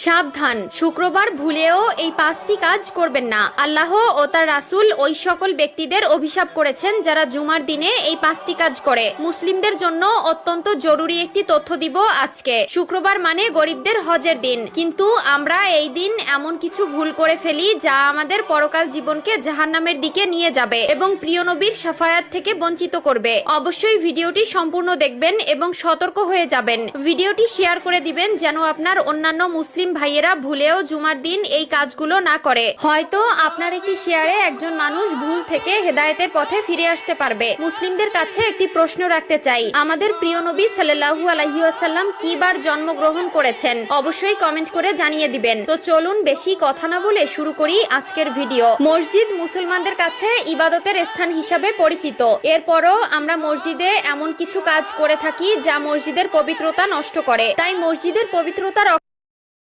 সাবধান, শুক্রবার ভুলেও এই 5টি কাজ করবেন না। আল্লাহ ও তার রাসূল ওই সকল ব্যক্তিদের অভিশাপ করেছেন যারা জুমার দিনে এই 5টি কাজ করে। মুসলিমদের জন্য অত্যন্ত জরুরি একটি তথ্য দিব আজকে। শুক্রবার মানে গরিবদের হজের দিন, কিন্তু আমরা এই দিন এমন কিছু ভুল করে ফেলি যা আমাদের পরকাল জীবনকে জাহান্নামের দিকে নিয়ে যাবে এবং প্রিয় নবীর শাফায়াত থেকে বঞ্চিত করবে। অবশ্যই ভিডিওটি সম্পূর্ণ দেখবেন এবং সতর্ক হয়ে যাবেন। ভিডিওটি শেয়ার করে দিবেন যেন আপনার অন্যান্য মুসলিম ভাইয়েরা ভুলেও জুমার দিন এই কাজগুলো না করে। হয়তো আপনার একটি শেয়ারে একজন মানুষ ভুল থেকে হেদায়েতের পথে ফিরে আসতে পারবে। মুসলিমদের কাছে একটি প্রশ্ন রাখতে চাই, আমাদের প্রিয় নবী সাল্লাল্লাহু আলাইহি ওয়াসাল্লাম কি বার জন্মগ্রহণ করেছেন? অবশ্যই কমেন্ট করে জানিয়ে দিবেন। তো চলুন বেশি কথা না বলে শুরু করি আজকের ভিডিও। মসজিদ মুসলমানদের কাছে ইবাদতের স্থান হিসাবে পরিচিত। এরপরও আমরা মসজিদে এমন কিছু কাজ করে থাকি যা মসজিদের পবিত্রতা নষ্ট করে। তাই মসজিদের পবিত্রতা